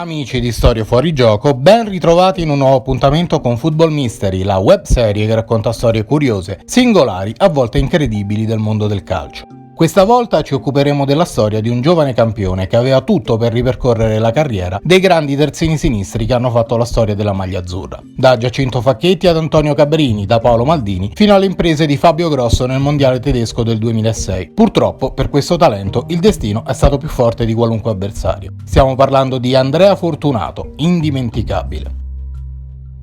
Amici di Storie Fuori Gioco, ben ritrovati in un nuovo appuntamento con Football Mystery, la webserie che racconta storie curiose, singolari, a volte incredibili del mondo del calcio. Questa volta ci occuperemo della storia di un giovane campione che aveva tutto per ripercorrere la carriera dei grandi terzini sinistri che hanno fatto la storia della maglia azzurra. Da Giacinto Facchetti ad Antonio Cabrini, da Paolo Maldini, fino alle imprese di Fabio Grosso nel mondiale tedesco del 2006. Purtroppo, per questo talento, il destino è stato più forte di qualunque avversario. Stiamo parlando di Andrea Fortunato, indimenticabile.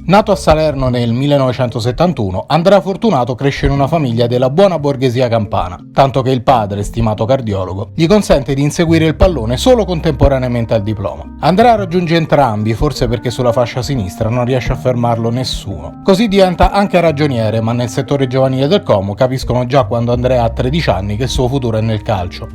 Nato a Salerno nel 1971, Andrea Fortunato cresce in una famiglia della buona borghesia campana, tanto che il padre, stimato cardiologo, gli consente di inseguire il pallone solo contemporaneamente al diploma. Andrea raggiunge entrambi, forse perché sulla fascia sinistra non riesce a fermarlo nessuno. Così diventa anche ragioniere, ma nel settore giovanile del Como capiscono già quando Andrea ha 13 anni che il suo futuro è nel calcio.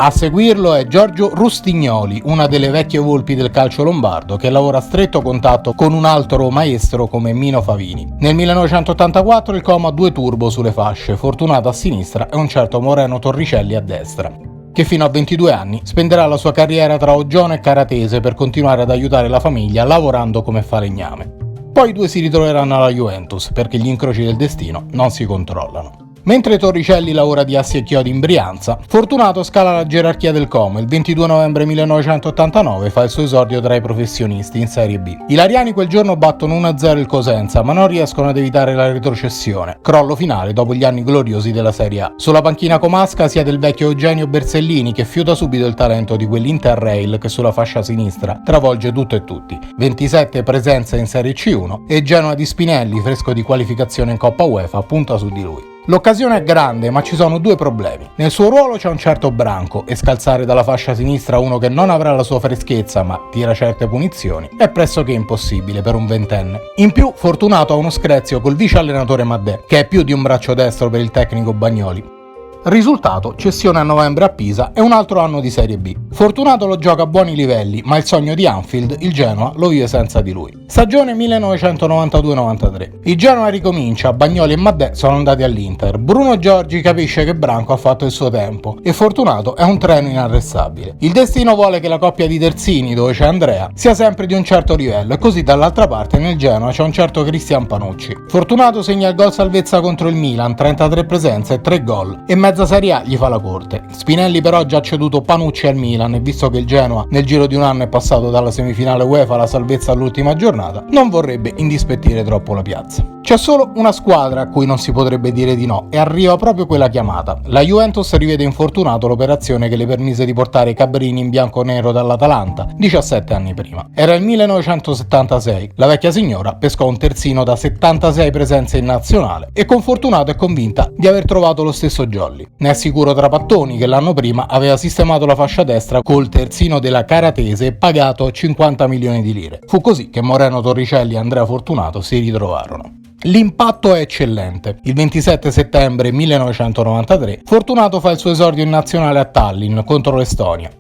A seguirlo è Giorgio Rustignoli, una delle vecchie volpi del calcio lombardo, che lavora a stretto contatto con un altro maestro come Mino Favini. Nel 1984 il Como ha due turbo sulle fasce, Fortunato a sinistra e un certo Moreno Torricelli a destra, che fino a 22 anni spenderà la sua carriera tra Oggione e Caratese per continuare ad aiutare la famiglia lavorando come falegname. Poi i due si ritroveranno alla Juventus, perché gli incroci del destino non si controllano. Mentre Torricelli lavora di assi e chiodi in Brianza, Fortunato scala la gerarchia del Como e il 22 novembre 1989 fa il suo esordio tra i professionisti in Serie B. I lariani quel giorno battono 1-0 il Cosenza, ma non riescono ad evitare la retrocessione. Crollo finale dopo gli anni gloriosi della Serie A. Sulla panchina comasca sia del vecchio Eugenio Bersellini, che fiuta subito il talento di quell'Interrail che sulla fascia sinistra travolge tutto e tutti. 27 presenze in Serie C1 e Genoa di Spinelli, fresco di qualificazione in Coppa UEFA, punta su di lui. L'occasione è grande, ma ci sono due problemi. Nel suo ruolo c'è un certo Branco e scalzare dalla fascia sinistra uno che non avrà la sua freschezza ma tira certe punizioni è pressoché impossibile per un ventenne. In più, Fortunato ha uno screzio col vice allenatore Maddè, che è più di un braccio destro per il tecnico Bagnoli. Risultato, cessione a novembre a Pisa e un altro anno di Serie B. Fortunato lo gioca a buoni livelli, ma il sogno di Anfield, il Genoa, lo vive senza di lui. Stagione 1992-93. Il Genoa ricomincia, Bagnoli e Maddè sono andati all'Inter. Bruno Giorgi capisce che Branco ha fatto il suo tempo e Fortunato è un treno inarrestabile. Il destino vuole che la coppia di terzini, dove c'è Andrea, sia sempre di un certo livello e così dall'altra parte nel Genoa c'è un certo Cristian Panucci. Fortunato segna il gol salvezza contro il Milan, 33 presenze e 3 gol, e mezza Serie A gli fa la corte. Spinelli però ha già ceduto Panucci al Milan e visto che il Genoa nel giro di un anno è passato dalla semifinale UEFA alla salvezza all'ultima giornata, non vorrebbe indispettire troppo la piazza. C'è solo una squadra a cui non si potrebbe dire di no e arriva proprio quella chiamata. La Juventus rivede in Fortunato l'operazione che le permise di portare Cabrini in bianco-nero dall'Atalanta 17 anni prima. Era il 1976, la vecchia signora pescò un terzino da 76 presenze in nazionale e con Fortunato è convinta di aver trovato lo stesso jolly. Ne è sicuro Trapattoni, che l'anno prima aveva sistemato la fascia destra col terzino della Caratese e pagato 50 milioni di lire. Fu così che Moreno Torricelli e Andrea Fortunato si ritrovarono. L'impatto è eccellente. Il 27 settembre 1993 Fortunato fa il suo esordio in nazionale a Tallinn contro l'Estonia.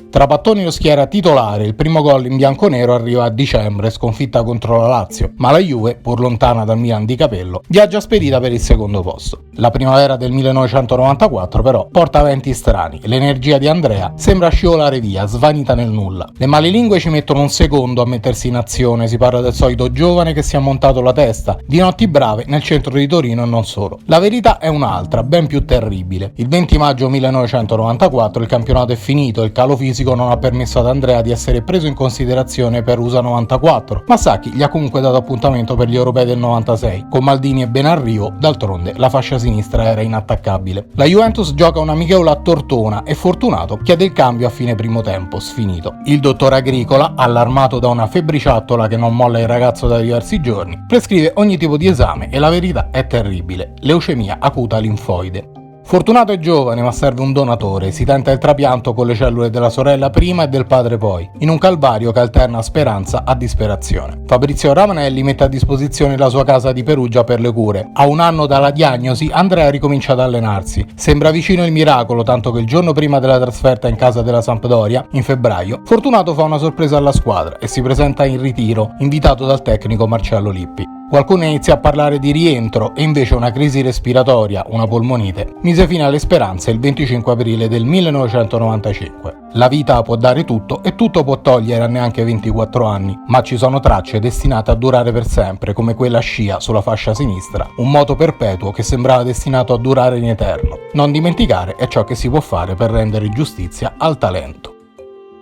Trapattoni lo schiera titolare, il primo gol in bianconero arriva a dicembre, sconfitta contro la Lazio, ma la Juve, pur lontana dal Milan di Capello, viaggia spedita per il secondo posto. La primavera del 1994 però porta venti strani e l'energia di Andrea sembra scivolare via, svanita nel nulla. Le malelingue ci mettono un secondo a mettersi in azione, si parla del solito giovane che si è montato la testa, di notti brave nel centro di Torino e non solo. La verità è un'altra, ben più terribile. Il 20 maggio 1994 il campionato è finito e il calo fisico non ha permesso ad Andrea di essere preso in considerazione per USA 94, ma Sacchi gli ha comunque dato appuntamento per gli europei del 96. Con Maldini e Benarrivo, d'altronde, la fascia sinistra era inattaccabile. La Juventus gioca un amichevole a Tortona e Fortunato chiede il cambio a fine primo tempo, sfinito. Il dottor Agricola, allarmato da una febbriciattola che non molla il ragazzo da diversi giorni, prescrive ogni tipo di esame e la verità è terribile: leucemia acuta linfoide. Fortunato è giovane, ma serve un donatore. Si tenta il trapianto con le cellule della sorella prima e del padre poi, in un calvario che alterna speranza a disperazione. Fabrizio Ravanelli mette a disposizione la sua casa di Perugia per le cure. A un anno dalla diagnosi, Andrea ricomincia ad allenarsi. Sembra vicino il miracolo, tanto che il giorno prima della trasferta in casa della Sampdoria, in febbraio, Fortunato fa una sorpresa alla squadra e si presenta in ritiro, invitato dal tecnico Marcello Lippi. Qualcuno iniziò a parlare di rientro e invece una crisi respiratoria, una polmonite, mise fine alle speranze il 25 aprile del 1995. La vita può dare tutto e tutto può togliere a neanche 24 anni, ma ci sono tracce destinate a durare per sempre, come quella scia sulla fascia sinistra, un moto perpetuo che sembrava destinato a durare in eterno. Non dimenticare è ciò che si può fare per rendere giustizia al talento.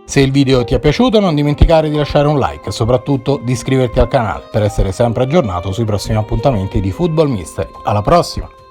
Se il video ti è piaciuto non dimenticare di lasciare un like e soprattutto di iscriverti al canale per essere sempre aggiornato sui prossimi appuntamenti di Football Mystery. Alla prossima!